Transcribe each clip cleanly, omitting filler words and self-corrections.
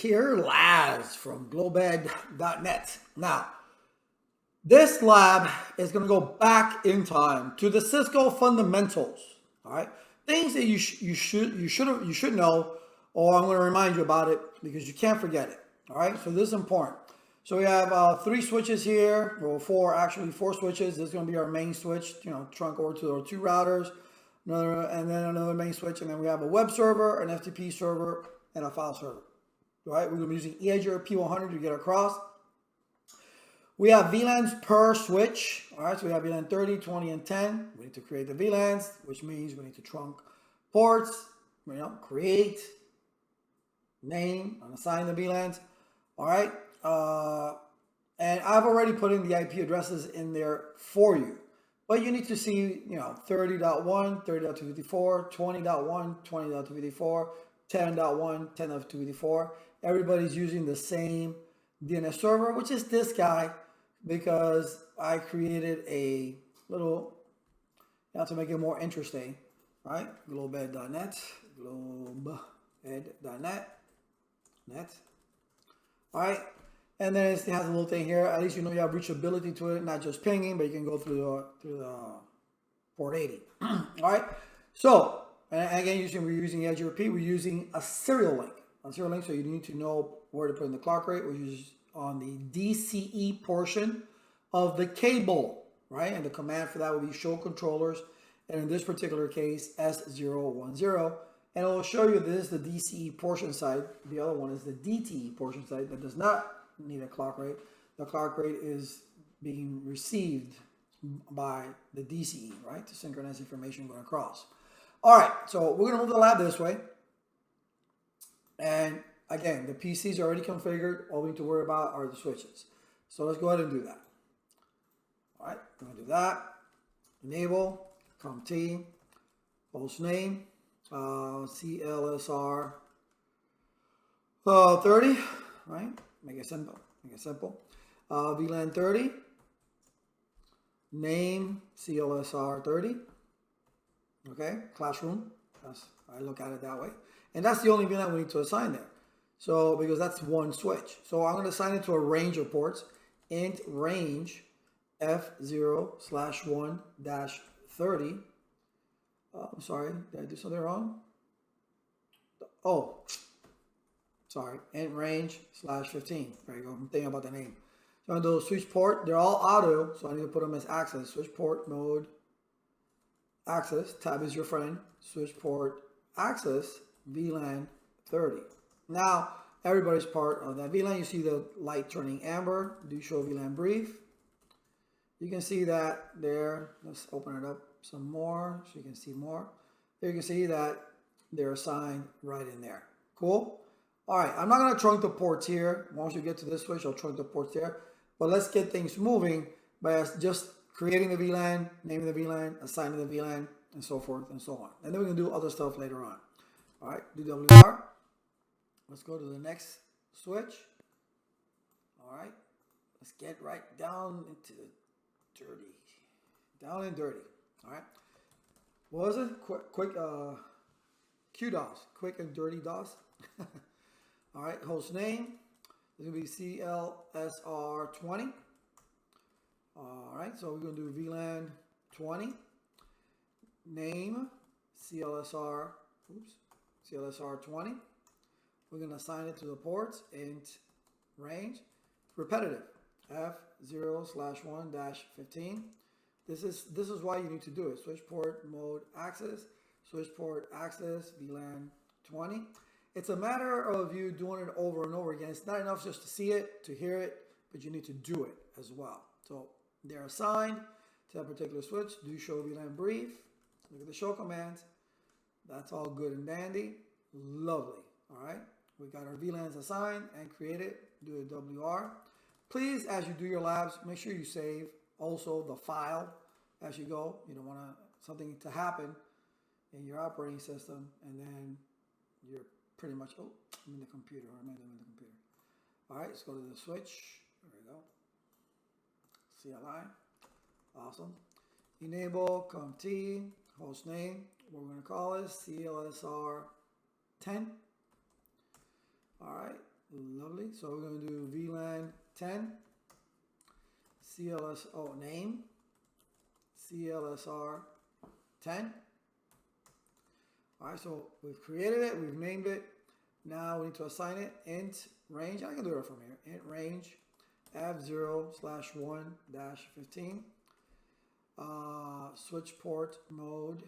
here, Laz from globed.net. Now, this lab is going to go back in time to the Cisco fundamentals. All right, things that you should know, or I'm going to remind you about it because you can't forget it. All right, so this is important. So we have 3 switches here, or 4 switches. This is going to be our main switch, trunk over to our 2 routers, and then another main switch, and then we have a web server, an FTP server, and a file server. All right, we're going to be using Azure P100 to get across. We have VLANs per switch. All right, so we have VLAN 30, 20, and 10. We need to create the VLANs, which means we need to trunk ports, create, name, and assign the VLANs. All right, and I've already put in the IP addresses in there for you. But you need to see, 30.1, 30.254, 20.1, 20.254, 10.1, 10.254. Everybody's using the same DNS server, which is this guy, because I created a little, to make it more interesting, right? Globed.net, globed.net. All right, and then it has a little thing here. At least you have reachability to it, not just pinging, but you can go through the port 80. All right, so and again, we're using Azure P. We're using a serial link. So you need to know where to put in the clock rate, which is on the DCE portion of the cable, right? And the command for that would be show controllers, and in this particular case, S010. And it will show you this is the DCE portion side. The other one is the DTE portion side that does not need a clock rate. The clock rate is being received by the DCE, right? To synchronize information going across. All right, so we're going to move the lab this way. And again, the PCs are already configured. All we need to worry about are the switches. So let's go ahead and do that. All right, we're going to do that. Enable, CompT, host name. CLSR 30, right? Make it simple. VLAN 30, name CLSR 30. Okay, classroom. I look at it that way, and that's the only VLAN we need to assign there. So because that's one switch, so I'm going to assign it to a range of ports. Int range F0/1-30. I'm sorry, did I do something wrong? Oh, sorry, int range /15. There you go, I'm thinking about the name. So I'm going to do switch port. They're all auto, so I need to put them as access. Switch port mode access, tab is your friend. Switch port access, VLAN 30. Now, everybody's part of that VLAN. You see the light turning amber. Do show VLAN brief. You can see that there. Let's open it up some more so you can see more. There you can see that they're assigned right in there. Cool. All right, I'm not going to trunk the ports here. Once you get to this switch, I'll trunk the ports there. But let's get things moving by just creating the VLAN, naming the VLAN, assigning the VLAN, and so forth and so on. And then we can do other stuff later on. All right, do WR. Let's go to the next switch. All right, let's get right down into the dirty. Down and dirty. All right. What was it? Quick QDOS. Quick and dirty DOS. All right. Host name is going to be CLSR20. All right. So we're going to do VLAN 20. Name CLSR20. We're going to assign it to the ports. Int range. Repetitive. F0/1-15. This is why you need to do it. Switch port mode access, switch port access, VLAN 20. It's a matter of you doing it over and over again. It's not enough just to see it, to hear it, but you need to do it as well. So they're assigned to that particular switch. Do show VLAN brief. Look at the show commands. That's all good and dandy. Lovely. All right. We got our VLANs assigned and created. Do a WR. Please, as you do your labs, make sure you save also the file as you go. You don't want something to happen in your operating system, and then you're pretty much, I'm in the computer. What am I doing in the computer? All right, let's go to the switch. There we go. CLI. Awesome. Enable, CompT, host name. What we're going to call is CLSR 10. All right, Lovely. So we're going to do VLAN 10, CLSO name, CLSR 10. All right, so we've created it, we've named it. Now we need to assign it int range. I can do it from here. Int range f0/1-15. Switch port mode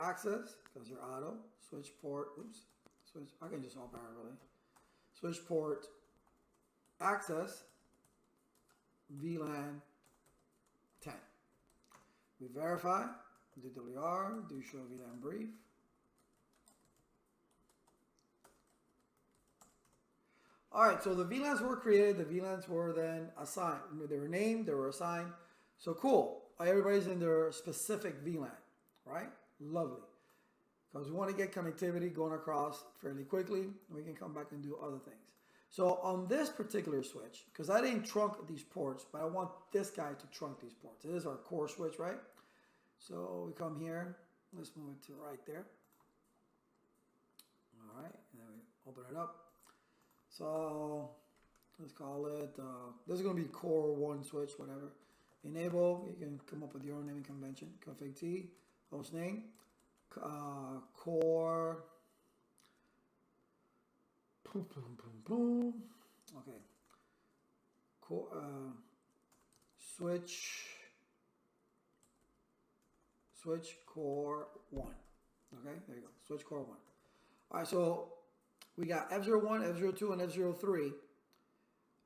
access, because they're auto. Switch port, oops, switch, I can just open it really. Switch port access VLAN 10. We verify, do WR, do show VLAN brief. All right, so the VLANs were created, the VLANs were then assigned. They were named, they were assigned. So cool, everybody's in their specific VLAN, right? Lovely. Because we want to get connectivity going across fairly quickly, and we can come back and do other things. So on this particular switch, because I didn't trunk these ports, but I want this guy to trunk these ports. It is our core switch, right? So we come here, let's move it to right there. All right, and then we open it up. So let's call it, this is going to be core 1 switch, whatever. Enable, you can come up with your own naming convention. Config T, host name, core, boom, boom, boom, boom. Okay, core, switch core 1. Okay, there you go, switch core 1. All right, so we got F01, F02, and F03.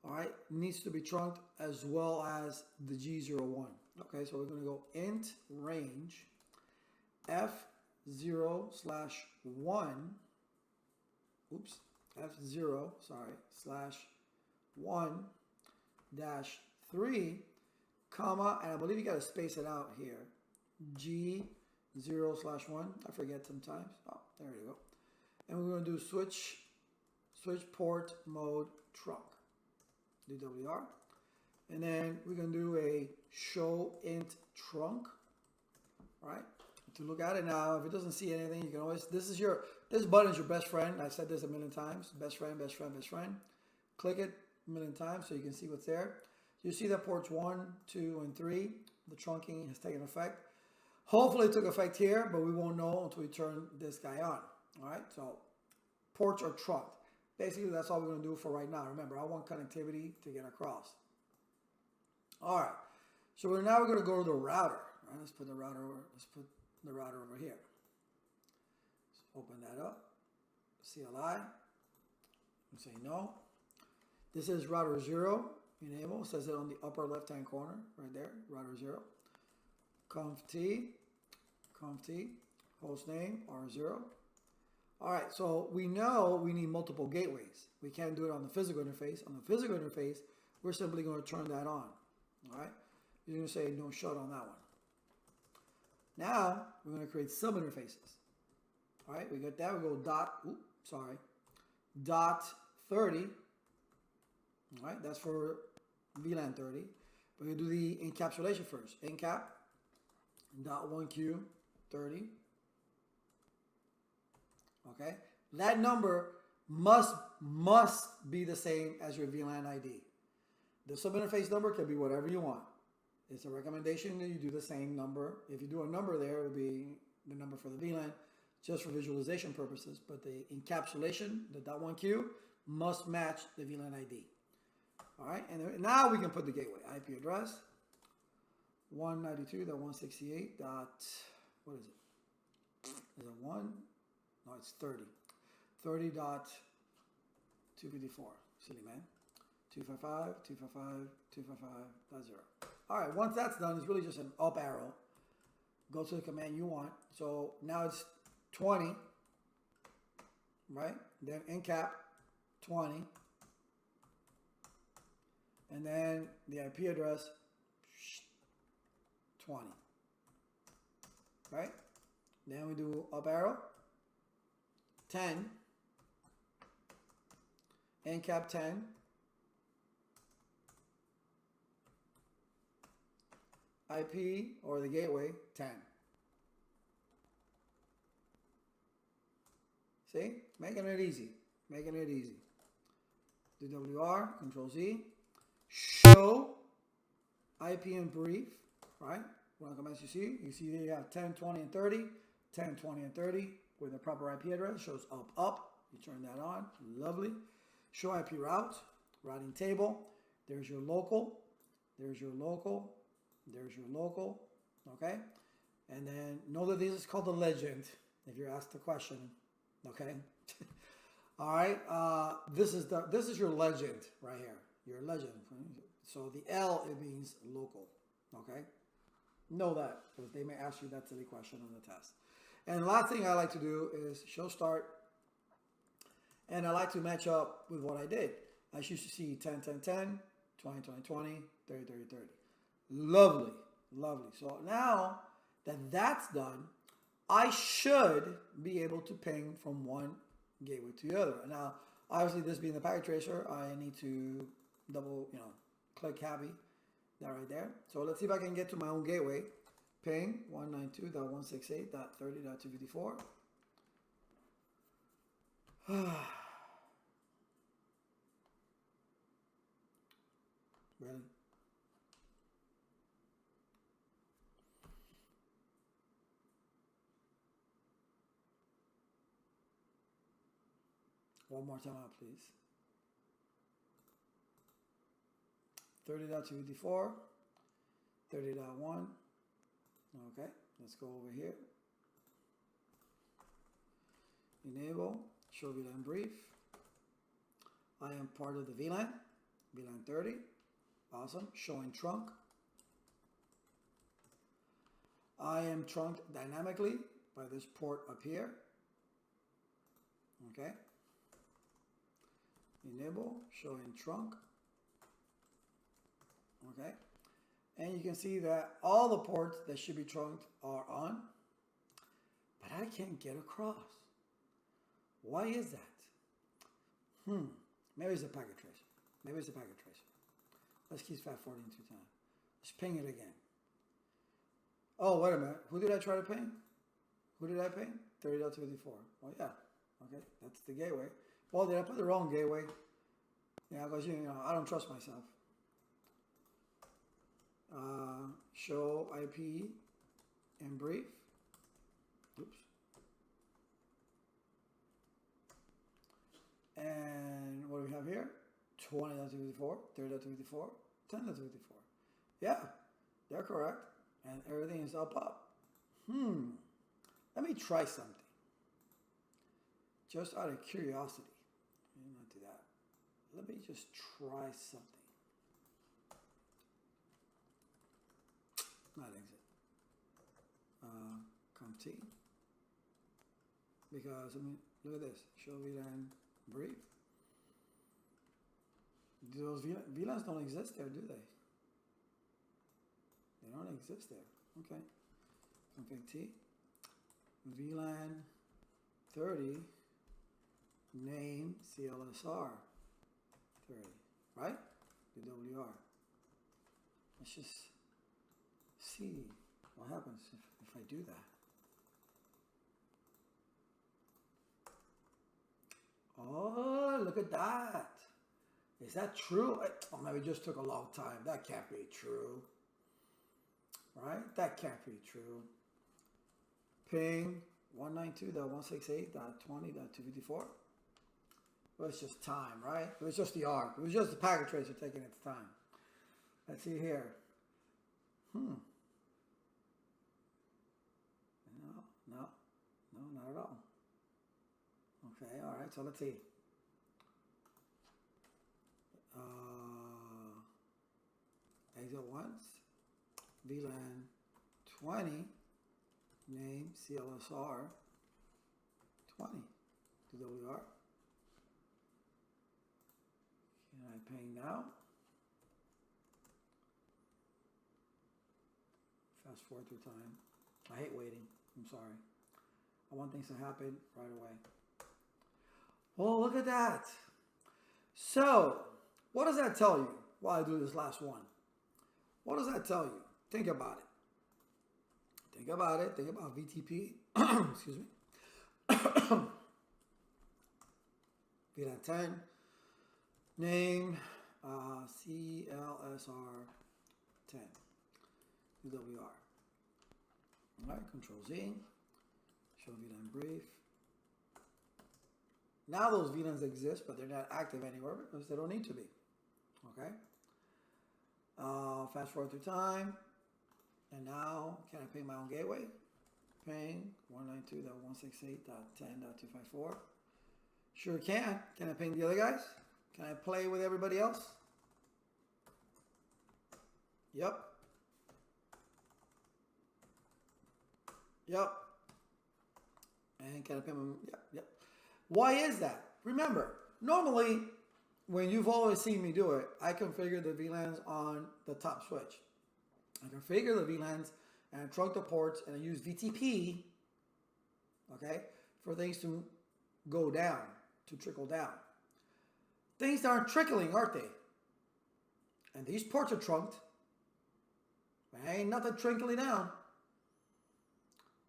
All right, needs to be trunked as well as the G01. Okay, so we're going to go int range F0/1. Oops, F0, sorry, /1-3, comma, and I believe you got to space it out here. G0/1. I forget sometimes. Oh, there you go. And we're going to do switch port mode trunk. Do WR. And then we're going to do a show int trunk. All right. To look at it now, if it doesn't see anything, you can always, this button is your best friend. I've said this a million times. Best friend, best friend, best friend. Click it a million times so you can see what's there. You see that ports 1, 2, and 3, the trunking has taken effect. Hopefully it took effect here, but we won't know until we turn this guy on. All right, so ports are trunked. Basically, that's all we're going to do for right now. Remember, I want connectivity to get across. All right, so now we're going to go to the router. All right, let's put the router over. Let's put the router over here. Let's open that up. CLI. And say no. This is router 0. Enable. It says it on the upper left-hand corner, right there. Router 0. Conf T. Host name R0. All right, so we know we need multiple gateways. We can't do it on the physical interface. On the physical interface, we're simply going to turn that on. All right, you're going to say no shut on that one. Now we're going to create sub interfaces. All right, we got that. We go dot 30. All right, that's for VLAN 30. We're going to do the encapsulation first. Encap .1Q 30. Okay, that number must be the same as your VLAN ID. The subinterface number can be whatever you want. It's a recommendation that you do the same number. If you do a number there, it would be the number for the VLAN, just for visualization purposes. But the encapsulation, the .1Q, must match the VLAN ID. All right, and now we can put the gateway IP address 192.168. What is it? Is it 1? No, it's 30. 30.254. Silly man. 255.255.255.0. All right, once that's done, it's really just an up arrow. Go to the command you want. So now it's 20, right? Then encap 20. And then the IP address 20. Right? Then we do up arrow 10. Encap 10. IP or the gateway 10. See? Making it easy. Making it easy. DWR, Control Z, show IP in brief, right? One of the commands you see there you have 10, 20, and 30, 10, 20, and 30 with the proper IP address, shows up. You turn that on, lovely. Show IP route, routing table. There's your local, there's your local, there's your local, okay? And then know that this is called the legend, if you're asked the question, okay? All right, this is your legend right here, your legend. So the L, it means local, okay? Know that, because they may ask you that silly question on the test. And the last thing I like to do is show start, and I like to match up with what I did. I used to see 10, 10, 10, 20, 20, 20, 30, 30, 30. Lovely, lovely. So now that that's done, I should be able to ping from one gateway to the other. Now, obviously, this being the packet tracer, I need to double, click happy, that right there. So let's see if I can get to my own gateway. Ping 192.168.30.254. Really? One more time out, please. 30.254, 30.1. Okay, let's go over here. Enable, show VLAN brief. I am part of the VLAN 30. Awesome, showing trunk. I am trunked dynamically by this port up here. Okay. Enable, showing trunk. Okay. And you can see that all the ports that should be trunked are on, but I can't get across. Why is that? Maybe it's a packet tracer. Maybe it's a packet tracer. Let's keep fast forwarding 2 times. Let's ping it again. Oh, wait a minute. Who did I try to ping? Who did I ping? 30.254. Oh, yeah. Okay, that's the gateway. Well, did I put the wrong gateway? Yeah, because, I don't trust myself. Show IP in brief. Oops. And what do we have here? 20.254, 30.254, 10.254. Yeah, they're correct. And everything is up. Let me try something. Just out of curiosity. Let me not do that. Let me just try something. Not exit. Conf T. Because, look at this. Show VLAN brief. Those VLANs don't exist there, do they? They don't exist there. Okay. Config T. VLAN 30. Name CLSR 30. Right? DWR. Let's just see what happens if I do that. Oh, look at that. Is that true? Oh, maybe it just took a long time. That can't be true. Right? That can't be true. Ping 192.168.20.254. Well, it's just time, right? It was just the ARC. It was just the packet tracer taking its time. Let's see here. No, not at all. Okay, all right, so let's see. Exit once, VLAN 20, name CLSR 20, DWR. Can I ping now? Fast forward through time. I hate waiting, I'm sorry. I want things to happen right away. Well, look at that. So, what does that tell you while I do this last one? What does that tell you? Think about it. Think about it. Think about VTP. Excuse me. VLAN 10. Name CLSR10 UWR. All right, Control Z. Show VLAN brief. Now those VLANs exist, but they're not active anywhere because they don't need to be. Okay. Fast forward through time, and now can I ping my own gateway? Ping 192.168.10.254. Sure can. Can I ping the other guys? Can I play with everybody else? Yep. Yep. And can I ping them? Yep. Yep. Why is that? Remember, normally when you've always seen me do it, I configure the VLANs on the top switch. I configure the VLANs and I trunk the ports and I use VTP, okay, for things to go down, to trickle down. Things aren't trickling, aren't they? And these ports are trunked. There ain't nothing trickling down.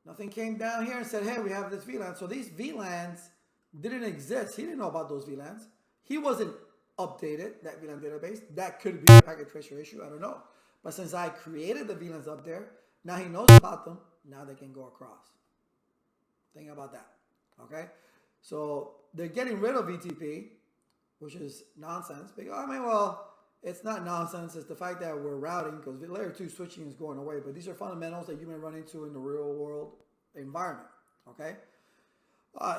Nothing came down here and said, hey, we have this VLAN. So these VLANs didn't exist. He didn't know about those VLANs. He wasn't updated, that VLAN database. That could be a packet tracer issue. I don't know. But since I created the VLANs up there, now he knows about them. Now they can go across. Think about that. Okay? So they're getting rid of VTP, which is nonsense. Because, I mean, well, it's not nonsense. It's the fact that we're routing because layer 2 switching is going away. But these are fundamentals that you may run into in the real world environment. Okay?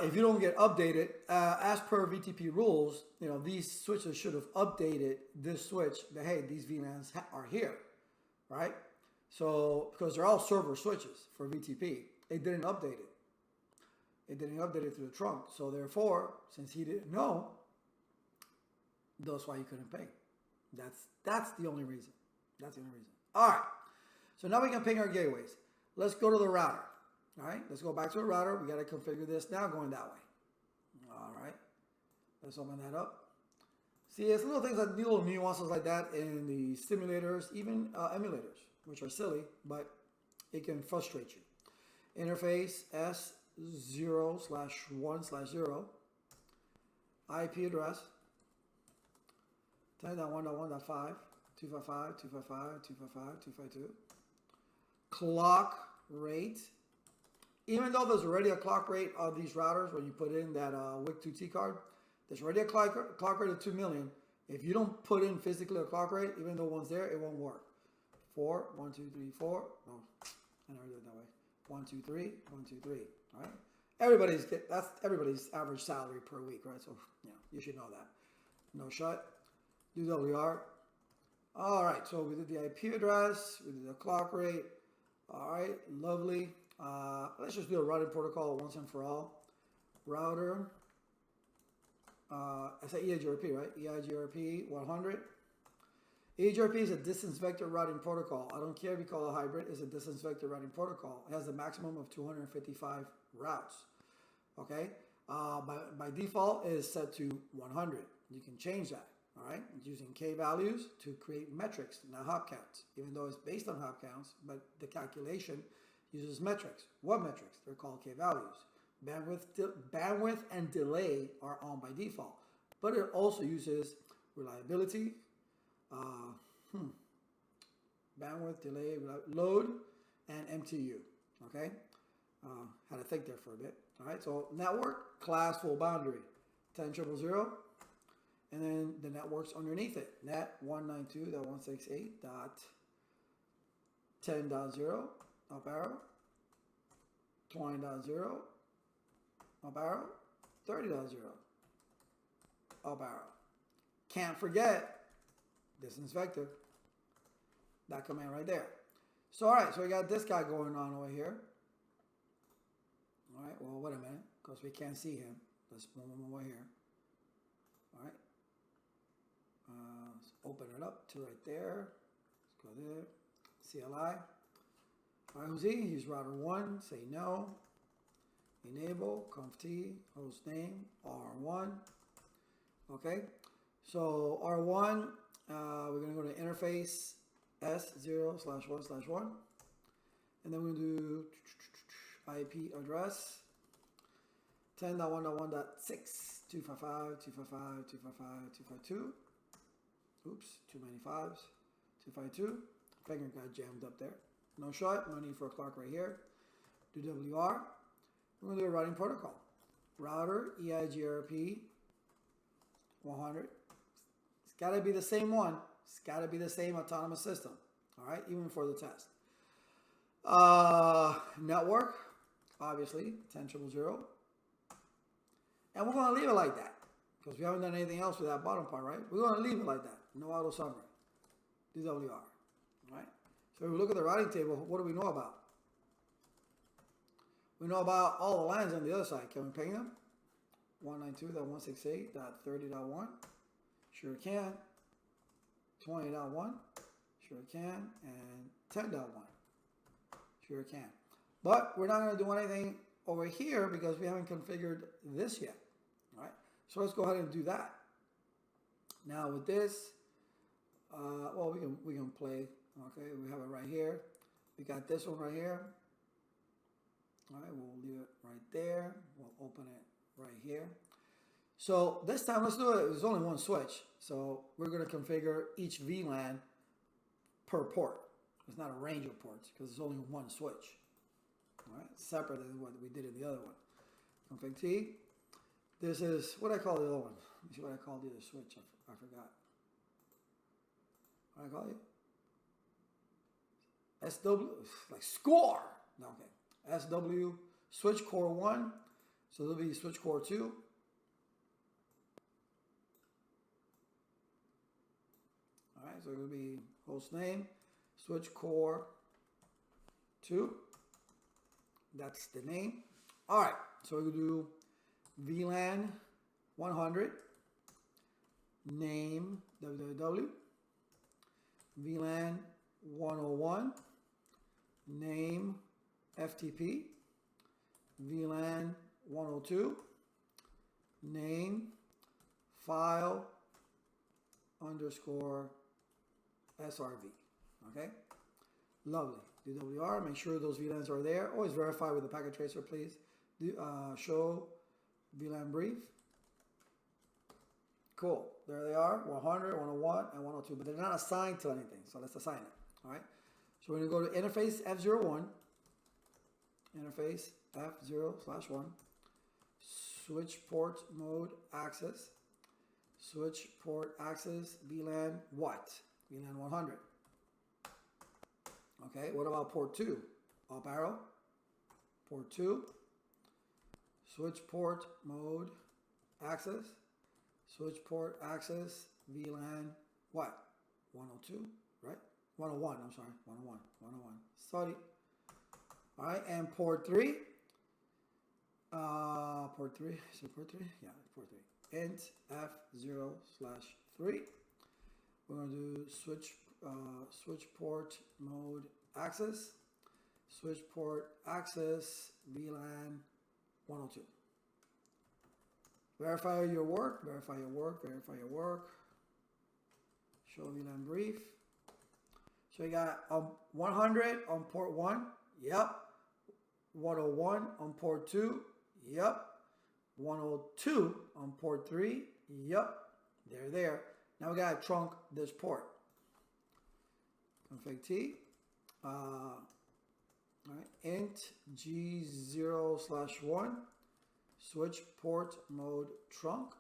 If you don't get updated, as per VTP rules, you know, these switches should have updated this switch that, hey, these VLANs are here, right? So, because they're all server switches for VTP, it didn't update it. It didn't update it through the trunk. So therefore, since he didn't know, that's why he couldn't ping. That's the only reason. That's the only reason. All right. So now we can ping our gateways. Let's go to the router. All right. Let's go back to the router. We got to configure this now going that way. All right. Let's open that up. See, it's little things like little nuances like that in the simulators, even emulators, which are silly, but it can frustrate you. Interface S0/1/0. IP address 10.1.1.5, 255.255.255.252. Clock rate. Even though there's already a clock rate of these routers when you put in that WIC2T card, there's already a clock rate of 2 million. If you don't put in physically a clock rate, even though one's there, it won't work. 4, 1, 2, 3, 4. No, I never did it that way. 1, 2, 3, 1, 2, 3. All right. That's everybody's average salary per week, right? So yeah, you should know that. No shut. UWR. All right. So we did the IP address. We did the clock rate. All right. Lovely. Let's just do a routing protocol once and for all. Router. I said EIGRP, right? EIGRP 100. EIGRP is a distance vector routing protocol. I don't care if you call it a hybrid. It's a distance vector routing protocol. It has a maximum of 255 routes. Okay. By default, it is set to 100. You can change that. All right. It's using K values to create metrics, not hop counts, even though it's based on hop counts, but the calculation uses metrics. What metrics? They're called K values. Bandwidth and delay are on by default, but it also uses reliability, bandwidth, delay, load, and MTU. Okay, had to think there for a bit. All right, so network class full boundary 10.0.0, and then the networks underneath it. Net 192.168.10.0 up arrow, 20.0 up arrow, 30.0 up arrow. Can't forget distance vector. That command right there. So all right, so we got this guy going on over here. All right, well, wait a minute, because we can't see him. Let's move him over here. All right. Let's open it up to right there. Let's go there. CLI. All right, who's he? He's router 1. Say no. Enable, conft, host name, R1. Okay, so R1, we're going to go to interface S0/1/1. And then we're going to do IP address 10.1.1.6, 255, 255, 255, 252. Oops, too many fives. 252. Finger got jammed up there. No shot, no need for a clock right here. Do WR. We're going to do a routing protocol. Router EIGRP 100. It's got to be the same one. It's got to be the same autonomous system. All right, even for the test. Network, obviously, 10.0.0. And we're going to leave it like that because we haven't done anything else with that bottom part, right? We're going to leave it like that. No auto summary. DWR. All right? So if we look at the routing table, what do we know about? We know about all the lines on the other side. Can we ping them? 192.168.30.1. Sure can. 20.1. Sure can. And 10.1. Sure can. But we're not going to do anything over here because we haven't configured this yet. All right. So let's go ahead and do that. Now with this, well, we can play. Okay, we have it right here. We got this one right here. All right, we'll leave it right there. We'll open it right here. So this time, let's do it. There's only one switch. So we're going to configure each VLAN per port. It's not a range of ports because there's only one switch. All right, separate than what we did in the other one. Config T. This is what I call the other one. Let me see what I called the other switch. I forgot. What I call it? SW, like score. No, okay. SW switch core 1. So there'll be switch core 2. All right, so it'll be host name, switch core 2. That's the name. All right, so we'll do VLAN 100, name www, VLAN 101, name FTP, VLAN 102, name file underscore SRV. Okay, lovely. DWR, make sure those VLANs are there. Always verify with the packet tracer, please. Show VLAN brief. Cool. There they are, 100, 101, and 102, but they're not assigned to anything, so let's assign it. All right. So we're going to go to interface F01, interface F0/1, switch port mode access, switch port access VLAN what? VLAN 100. Okay, what about port 2? Up arrow, port 2, switch port mode access, switch port access VLAN what? 102, right? 101, I'm sorry, 101, 101. Sorry. All right, and port 3. Port 3, is it port 3? Yeah, port 3. Int F0/3. We're going to do switch port mode access, switch port access VLAN 102. Verify your work, verify your work, verify your work. Show VLAN brief. So you got 100 on port 1, yep. 101 on port 2, yep. 102 on port 3, yep. They're there. Now we got to trunk this port. Config T. All right. Int G0/1. Switch port mode trunk.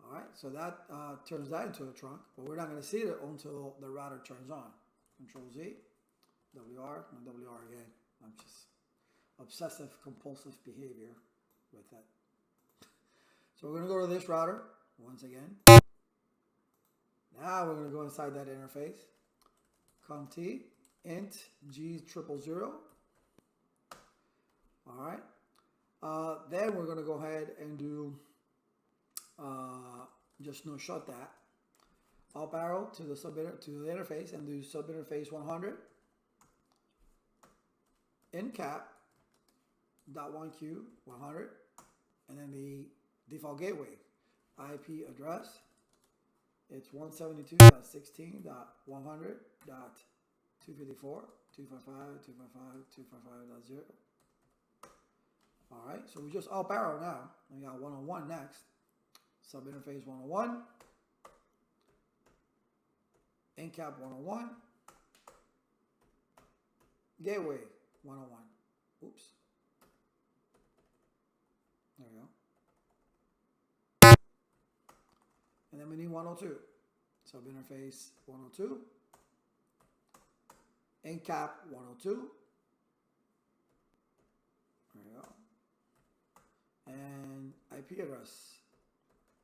All right. So that turns that into a trunk, but we're not going to see it until the router turns on. Control Z. WR. No WR again. I'm just obsessive compulsive behavior with that. So we're going to go to this router once again. Now we're going to go inside that interface. Conft int G000. All right. Then we're going to go ahead and do just no shut that. Up arrow to the interface and do subinterface 100. In cap .1q 100, and then the default gateway IP address. It's 172.16.100.254.255.255.255.0. All right, so we just up arrow now. We got 101 next. Subinterface 101. Encap 101. Gateway 101. Oops. There we go. And then we need 102. Subinterface 102. Encap 102. There we go. And IP address.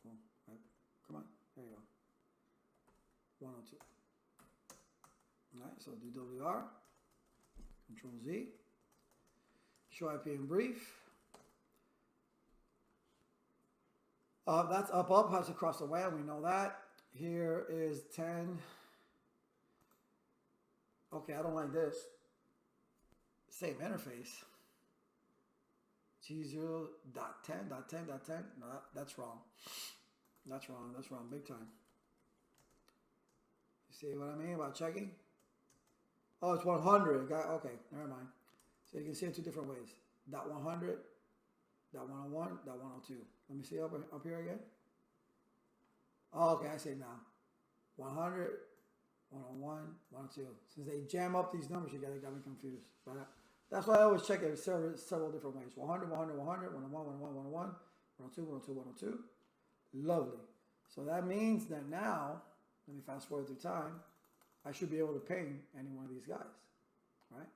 Oh, come on. There you go. 102. All right, so DWR. Control Z. Show IP in brief. That's up, has to cross the WAN. We know that. Here is 10. Okay, I don't like this. Same interface. G0.10.10.10. No, that's wrong. That's wrong. That's wrong. Big time. You see what I mean about checking? Oh, it's 100. Okay, never mind. So you can see it two different ways. Dot 100, dot 101, dot 102. Let me see up here again. Oh, okay, I see it now. 100, 101, 102. Since they jam up these numbers together, it got me confused. But that's why I always check it several different ways. 100, 100, 100, 101, 101, 101, 102, 102, 102. Lovely. So that means that now, let me fast forward through time, I should be able to ping any one of these guys, right?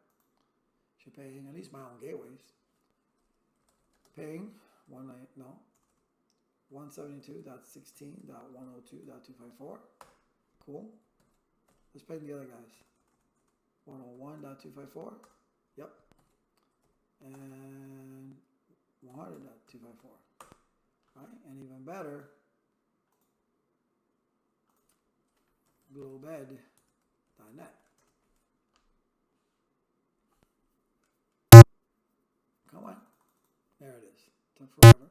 Should ping at least my own gateways. Ping 172.16.102.254. Cool. Let's ping the other guys. 101.254. Yep. And 100.254. Right? And even better, globed.net. Come on. There it is. Took forever.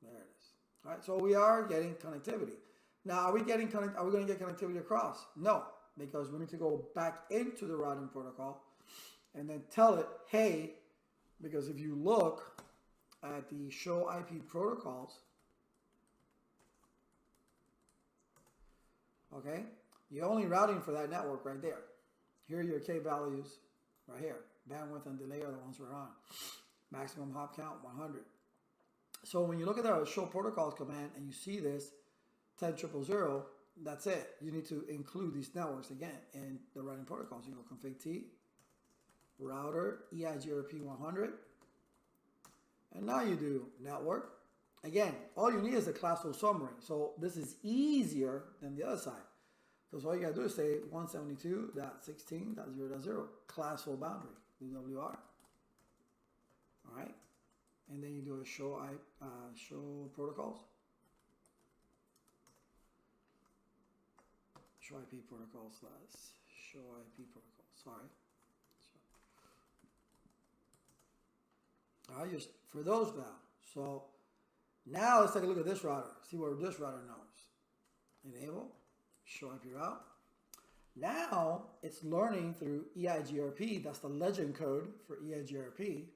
There it is. All right, so we are getting connectivity. Now, are we going to get connectivity across? No, because we need to go back into the routing protocol and then tell it, hey, because if you look at the show IP protocols, okay, you're only routing for that network right there. Here are your K values right here. Bandwidth and delay are the ones we're on. Maximum hop count 100. So when you look at the show protocols command and you see this 10.0.0.0, that's it. You need to include these networks again in the routing protocols. You go config T, router, EIGRP 100, and now you do network. Again, all you need is a classful summary. So this is easier than the other side. Because all you gotta do is say 172.16.0.0 classful boundary, DWR. All right, and then you do a show protocols, show IP protocols slash show IP protocols. Sorry. All right, just for those now. So now let's take a look at this router. See what this router knows. Enable show IP route. Now it's learning through EIGRP. That's the legend code for EIGRP.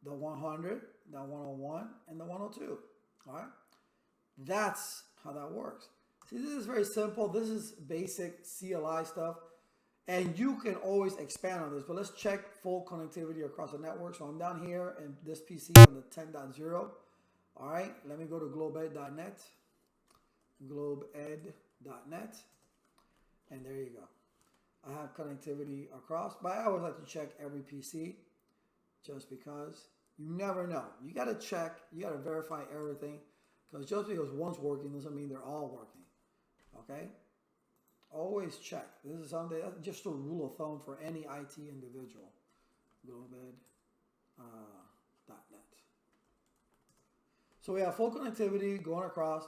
The 100, the 101, and the 102. All right, that's how that works. See, this is very simple. This is basic CLI stuff, and you can always expand on this. But let's check full connectivity across the network. So I'm down here in this PC on the 10.0. All right, let me go to globed.net, globed.net, and there you go. I have connectivity across, but I always like to check every PC. Just because you never know. You got to check, you got to verify everything, because just because one's working doesn't mean they're all working. Okay? Always check. This is something, that's just a rule of thumb for any IT individual. Globed.net. So we have full connectivity going across.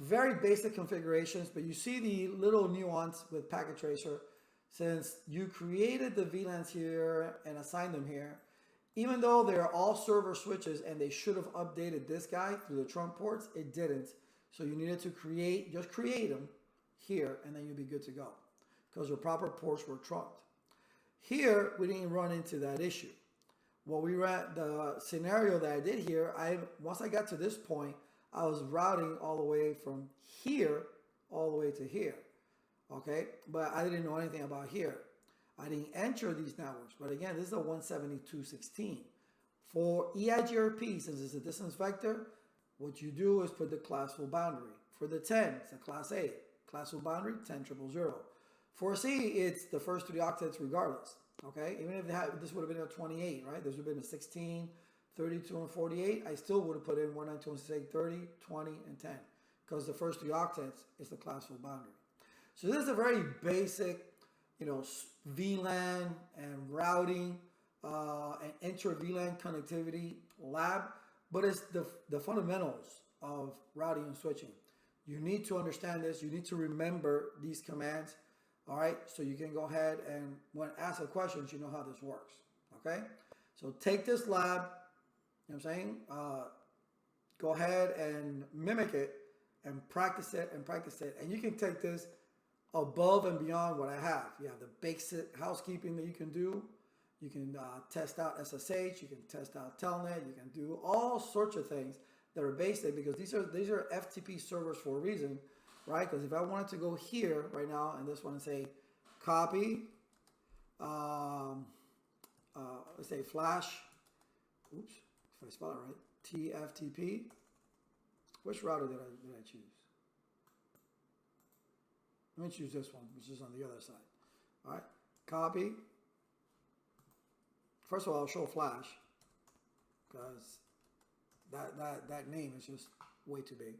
Very basic configurations, but you see the little nuance with Packet Tracer. Since you created the VLANs here and assigned them here, even though they're all server switches and they should have updated this guy through the trunk ports, it didn't. So you needed to just create them here, and then you'll be good to go because your proper ports were trunked. Here, we didn't run into that issue. what we ran, the scenario that I did here, once I got to this point, I was routing all the way from here all the way to here. Okay, but I didn't know anything about here. I didn't enter these networks, but again, this is a 172.16. For EIGRP, since it's a distance vector, what you do is put the classful boundary. For the 10, it's a class A. Classful boundary, 10,000. For C, it's the first 3 octets regardless. Okay, even if this would have been a 28, right? This would have been a 16, 32, and 48. I still would have put in 192.168, 30, 20, and 10 because the first 3 octets is the classful boundary. So this is a very basic, VLAN and routing and inter-VLAN connectivity lab, but it's the fundamentals of routing and switching. You need to understand this. You need to remember these commands, all right? So you can go ahead and when asked a question, you know how this works, okay? So take this lab, you know what I'm saying? Go ahead and mimic it and practice it and practice it. And you can take this above and beyond what I have. You have the basic housekeeping that you can do. You can test out SSH. You can test out Telnet. You can do all sorts of things that are basic because these are FTP servers for a reason, right? Because if I wanted to go here right now and this one and say copy, let's say flash, oops, if I spell it right, TFTP. Which router did I choose? Let me choose this one, which is on the other side. All right, copy. First of all, I'll show flash because that name is just way too big.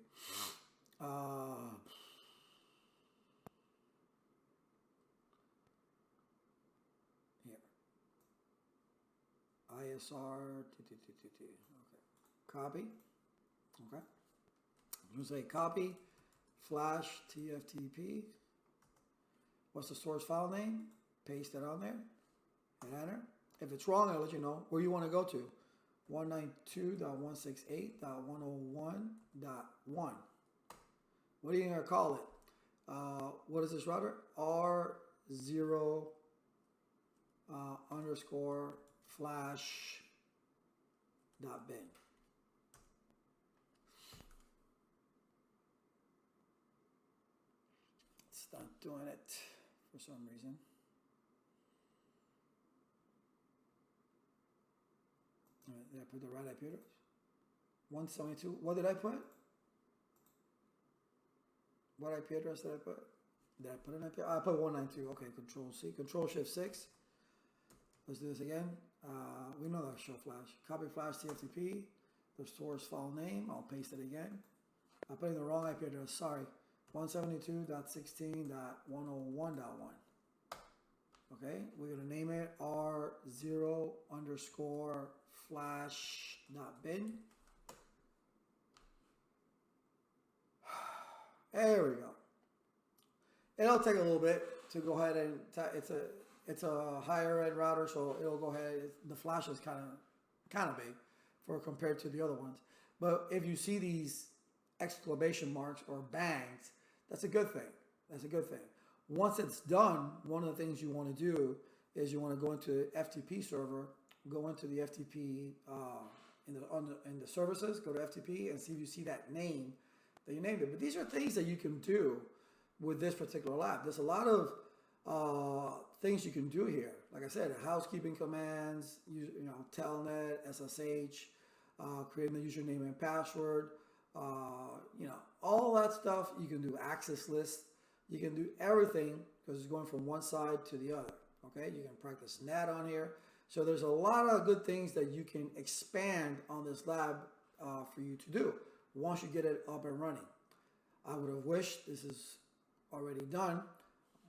Here, ISR. Okay, copy. Okay, I'm gonna say copy flash TFTP. What's the source file name? Paste it on there and enter. If it's wrong, I'll let you know where you want to go to. 192.168.101.1. What are you going to call it? What is this router? R0 underscore flash dot bin. It's not doing it for some reason. Did I put the right IP address? 172. What did I put? What IP address did I put? Did I put an IP? I put 192. Okay, Control C. Control Shift 6. Let's do this again. We know that show flash. Copy flash TFTP. The source file name. I'll paste it again. I put in the wrong IP address. Sorry. 172.16.101.1. Okay, we're going to name it R0 underscore flash dot bin. There we go. It'll take a little bit to go ahead and it's a higher end router, so it'll go ahead. The flash is kind of big for compared to the other ones. But if you see these exclamation marks or bangs, that's a good thing. That's a good thing. Once it's done, one of the things you want to do is you want to go into the FTP server, go into the FTP in the services, go to FTP and see if you see that name that you named it. But these are things that you can do with this particular lab. There's a lot of things you can do here. Like I said, housekeeping commands, Telnet, SSH, creating the username and password, all that stuff. You can do access lists. You can do everything because it's going from one side to the other. Okay, you can practice NAT on here. So there's a lot of good things that you can expand on this lab for you to do once you get it up and running. I would have wished this is already done.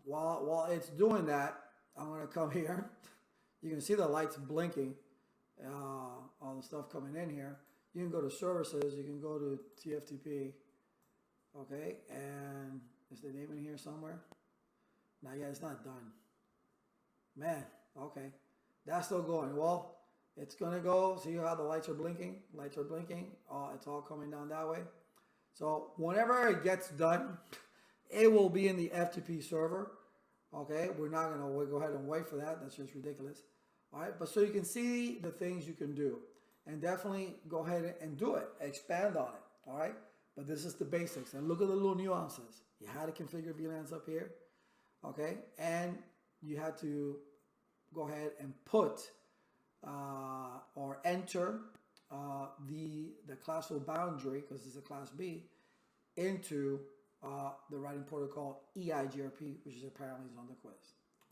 While it's doing that, I'm going to come here. You can see the lights blinking, all the stuff coming in here. You can go to services. You can go to TFTP. Okay, and is the name in here somewhere? Not yet. It's not done. Man, okay. That's still going. Well, it's going to go. See how the lights are blinking? Lights are blinking. It's all coming down that way. So whenever it gets done, it will be in the FTP server. Okay, we're not going to go ahead and wait for that. That's just ridiculous. All right, but so you can see the things you can do, and definitely go ahead and do it, expand on it. All right, but this is the basics, and look at the little nuances. You had to configure VLANs up here, okay, and you had to go ahead and put or enter the classful boundary, because it's a class B, into the writing protocol EIGRP, which is apparently on the quiz.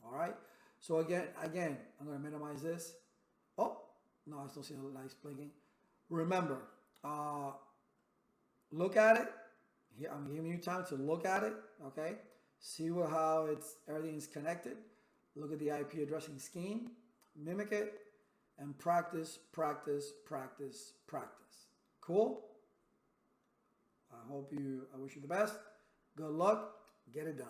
All right. So again, I'm going to minimize this. Oh, no, I still see the lights blinking. Remember, look at it. Here, I'm giving you time to look at it. Okay. See how everything's connected. Look at the IP addressing scheme, mimic it, and practice, practice, practice, practice. Cool? I wish you the best. Good luck. Get it done.